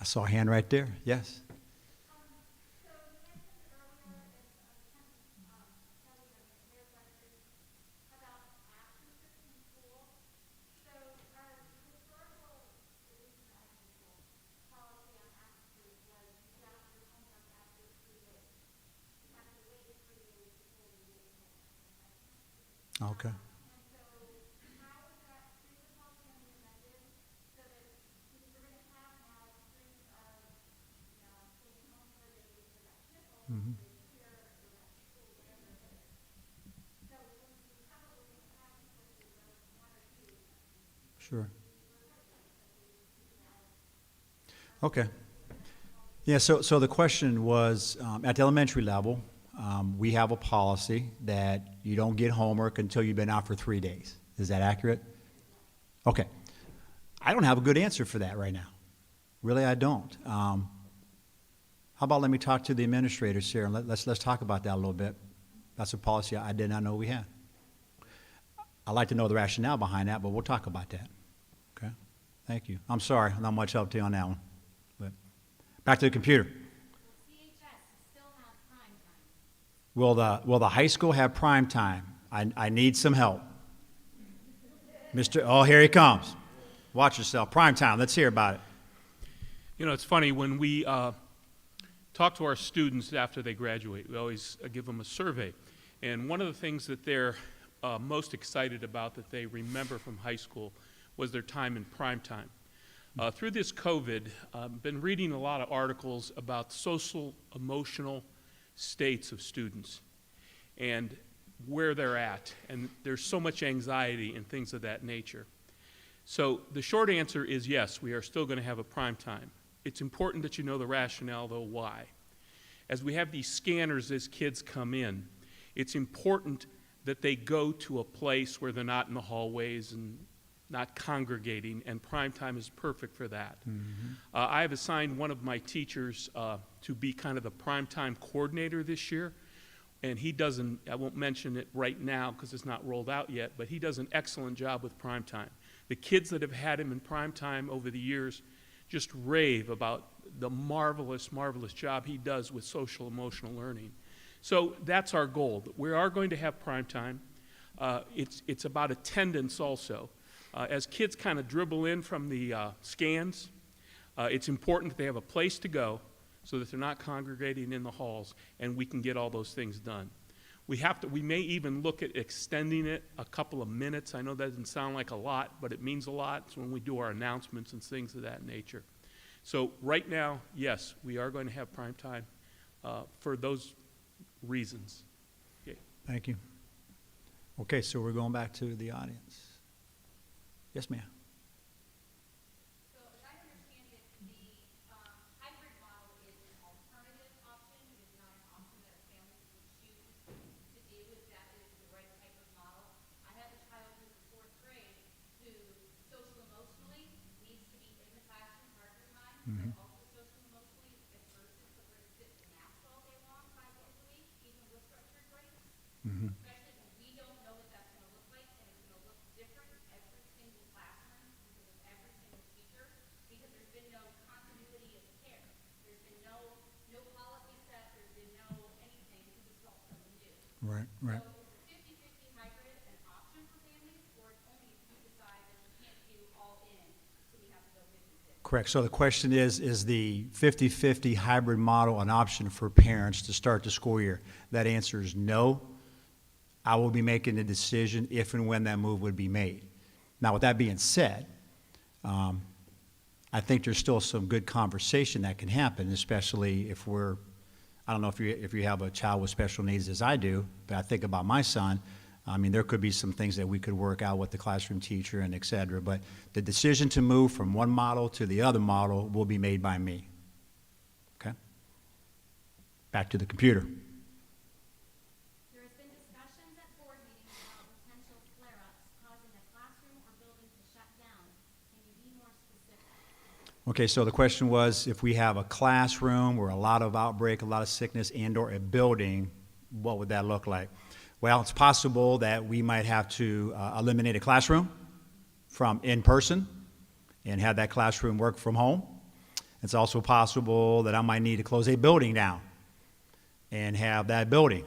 I saw a hand right there. Yes. So you mentioned earlier, it's kind of Okay. And so how is that stream of policy going to be amended so that, because we're going to have now streams of, staying home for days for that sniffle, Mhm. or here, or that school, whatever it is. So we probably have, especially those one or two, Sure. Okay. Yeah, so the question was, at the elementary level, we have a policy that you don't get homework until you've been out for 3 days. Is that accurate? Okay. I don't have a good answer for that right now. Really, I don't. How about let me talk to the administrators here, and let's talk about that a little bit. That's a policy I did not know we had. I'd like to know the rationale behind that, but we'll talk about that. Okay? Thank you. I'm sorry, not much help to you on that one. But back to the computer. CHS is still not prime time. Will the high school have prime time? I need some help. Oh, here he comes. Watch yourself. Prime time. Let's hear about it. You know, it's funny, when we talk to our students after they graduate, we always give them a survey. And one of the things that they're most excited about that they remember from high school was their time in prime time. Through this COVID, I've been reading a lot of articles about social, emotional states of students and where they're at. And there's so much anxiety and things of that nature. So the short answer is yes, we are still going to have a prime time. It's important that you know the rationale, though, why. As we have these scanners as kids come in, it's important that they go to a place where they're not in the hallways and not congregating, and prime time is perfect for that. I have assigned one of my teachers to be kind of the prime time coordinator this year, and he does I won't mention it right now because it's not rolled out yet, but he does an excellent job with prime time. The kids that have had him in prime time over the years just rave about the marvelous, marvelous job he does with social emotional learning. So that's our goal. We are going to have prime time. It's about attendance also. As kids kind of dribble in from the scans, it's important that they have a place to go so that they're not congregating in the halls, and we can get all those things done. We may even look at extending it a couple of minutes. I know that doesn't sound like a lot, but it means a lot. It's when we do our announcements and things of that nature. So right now, yes, we are going to have prime time for those reasons. Okay. Thank you. Okay, so we're going back to the audience. Yes, ma'am. So as I understand it, the hybrid model is an alternative option. It is not an option that a family would choose to do if that is the right type of model. I have a child who's in fourth grade who social emotionally needs to be in the classroom part of the time, but also social emotionally adverse to sit in math all day long 5 days a week, even with structured breaks. Especially when we don't know what that's going to look like, and it's going to look different in every single classroom because of every single teacher, because there's been no continuity of care. There's been no policy set, there's been no anything, because it's all something new. Right, right. So is the 50-50 hybrid an option for families, or it's only if you decide that you can't do all in, so we have to go 50-50? Correct. So the question is the 50-50 hybrid model an option for parents to start the school year? That answer is no. I will be making the decision if and when that move would be made. Now, with that being said, I think there's still some good conversation that can happen, especially if I don't know if you have a child with special needs as I do, but I think about my son. I mean, there could be some things that we could work out with the classroom teacher and et cetera, but the decision to move from one model to the other model will be made by me. Okay? Back to the computer. There has been discussions at board meetings about potential flare-ups causing a classroom or building to shut down. Can you be more specific? Okay, so the question was, if we have a classroom or a lot of outbreak, a lot of sickness, and/or a building, what would that look like? Well, it's possible that we might have to eliminate a classroom from in-person and have that classroom work from home. It's also possible that I might need to close a building down and have that building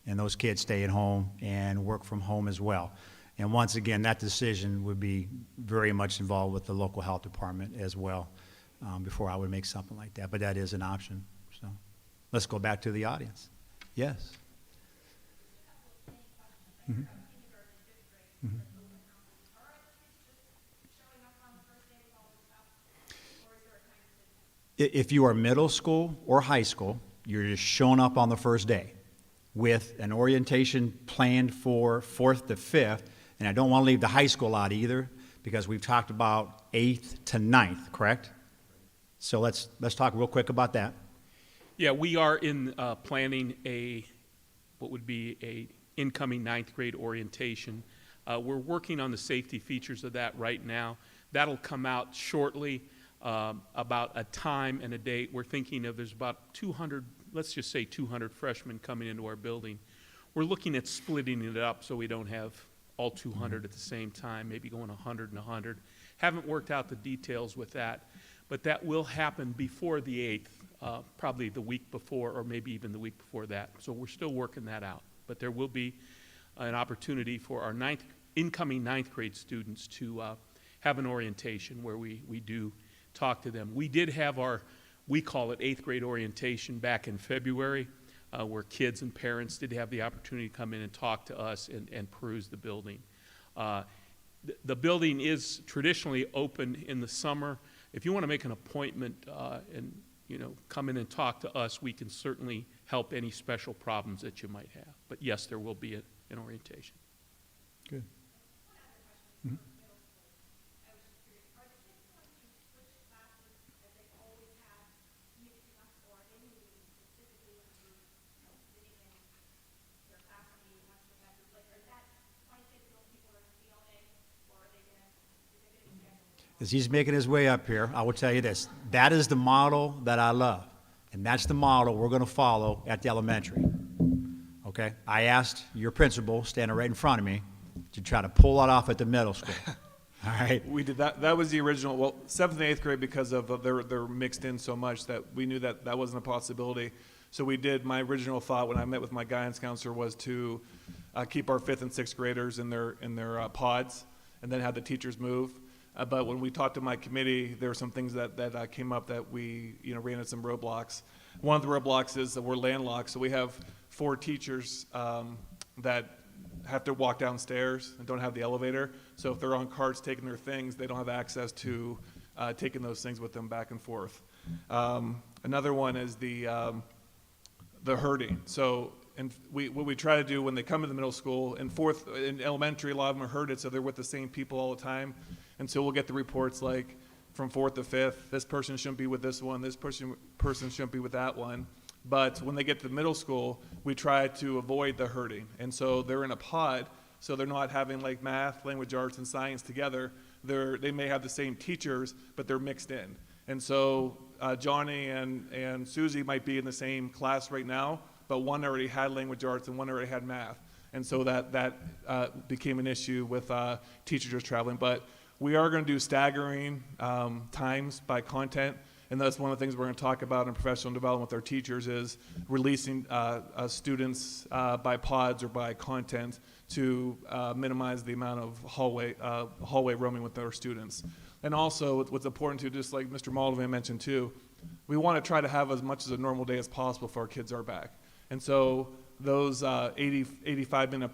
and those kids stay at home and work from home as well. And once again, that decision would be very much involved with the local health department as well before I would make something like that. But that is an option. So let's go back to the audience. Yes. If you are middle school or high school, you're just showing up on the first day with an orientation planned for 4th to 5th. And I don't want to leave the high school out either, because we've talked about 8th to 9th, correct? So let's talk real quick about that. Yeah, we are planning what would be a incoming 9th grade orientation. We're working on the safety features of that right now. That'll come out shortly, about a time and a date. We're thinking of there's about 200, let's just say 200 freshmen coming into our building. We're looking at splitting it up so we don't have all 200 at the same time, maybe going 100 and 100. Haven't worked out the details with that, but that will happen before the 8th, probably the week before or maybe even the week before that. So we're still working that out. But there will be an opportunity for our incoming 9th grade students to have an orientation where we do talk to them. We did have we call it 8th grade orientation back in February, where kids and parents did have the opportunity to come in and talk to us and peruse the building. The building is traditionally open in the summer. If you want to make an appointment and come in and talk to us, we can certainly help any special problems that you might have. But yes, there will be an orientation. Good. As he's making his way up here, I will tell you this. That is the model that I love. And that's the model we're going to follow at the elementary. Okay? I asked your principal, standing right in front of me, to try to pull that off at the middle school. All right? We did that. That was the original. Well, 7th and 8th grade, because of they're mixed in so much that we knew that wasn't a possibility. So we did. My original thought when I met with my guidance counselor was to keep our 5th and 6th graders in their pods, and then have the teachers move. But when we talked to my committee, there were some things that came up that we ran into some roadblocks. One of the roadblocks is that we're landlocked, so we have 4 teachers that have to walk downstairs and don't have the elevator. So if they're on carts taking their things, they don't have access to taking those things with them back and forth. Another one is the herding. So what we try to do when they come to the middle school, in elementary, a lot of them are herded, so they're with the same people all the time. And so we'll get the reports like from 4th to 5th, this person shouldn't be with this one, this person shouldn't be with that one. But when they get to middle school, we try to avoid the herding. And so they're in a pod, so they're not having like math, language arts, and science together. They may have the same teachers, but they're mixed in. And so Johnny and Susie might be in the same class right now, but one already had language arts and one already had math. And so that became an issue with teachers just traveling. But we are going to do staggering times by content, and that's one of the things we're going to talk about in professional development with our teachers is releasing students by pods or by content to minimize the amount of hallway roaming with our students. And also, what's important too, just like Mr. Moldovan mentioned too, we want to try to have as much as a normal day as possible if our kids are back. And so those 85-minute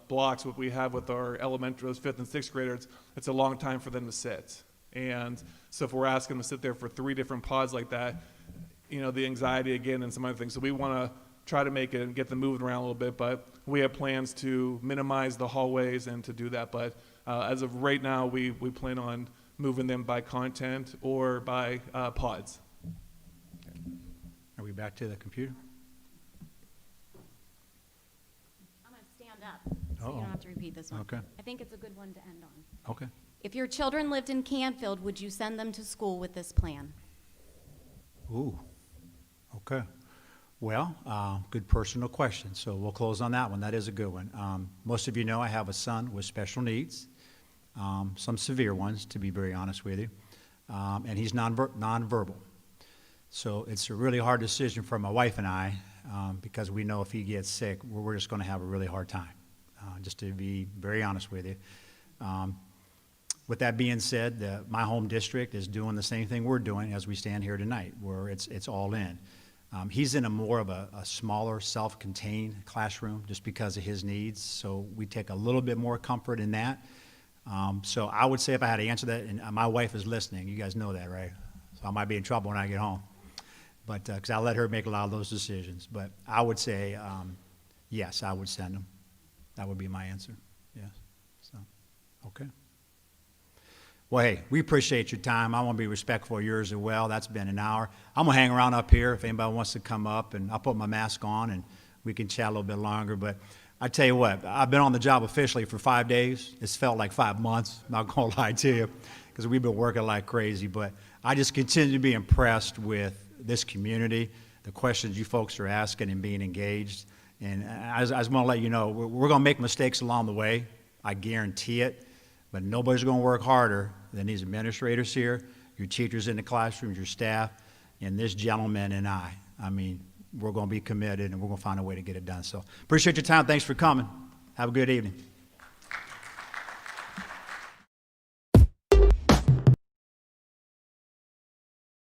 blocks, what we have with our elementary, those 5th and 6th graders, it's a long time for them to sit. And so if we're asking them to sit there for 3 different pods like that, the anxiety again and some other things. So we want to try to make it and get them moving around a little bit, but we have plans to minimize the hallways and to do that. But as of right now, we plan on moving them by content or by pods. Are we back to the computer? I'm going to stand up, so you Uh-oh. don't have to repeat this one. Okay. I think it's a good one to end on. Okay. If your children lived in Canfield, would you send them to school with this plan? Ooh, okay. Well, good personal question, so we'll close on that one. That is a good one. Most of you know I have a son with special needs, some severe ones, to be very honest with you, and he's nonverbal. So it's a really hard decision for my wife and I, because we know if he gets sick, we're just going to have a really hard time, just to be very honest with you. With that being said, my home district is doing the same thing we're doing as we stand here tonight, where it's all in. He's in a more of a smaller, self-contained classroom just because of his needs, so we take a little bit more comfort in that. So I would say if I had to answer that, and my wife is listening, you guys know that, right? So I might be in trouble when I get home. But, because I let her make a lot of those decisions. But I would say, yes, I would send them. That would be my answer, yes. So, okay. Well, hey, we appreciate your time. I want to be respectful of yours as well. That's been an hour. I'm going to hang around up here if anybody wants to come up, and I'll put my mask on, and we can chat a little bit longer. But I tell you what, I've been on the job officially for 5 days. It's felt like 5 months, not going to lie to you, because we've been working like crazy. But I just continue to be impressed with this community, the questions you folks are asking and being engaged. And I just want to let you know, we're going to make mistakes along the way. I guarantee it. But nobody's going to work harder than these administrators here, your teachers in the classrooms, your staff, and this gentleman and I. I mean, we're going to be committed, and we're going to find a way to get it done. So appreciate your time. Thanks for coming. Have a good evening.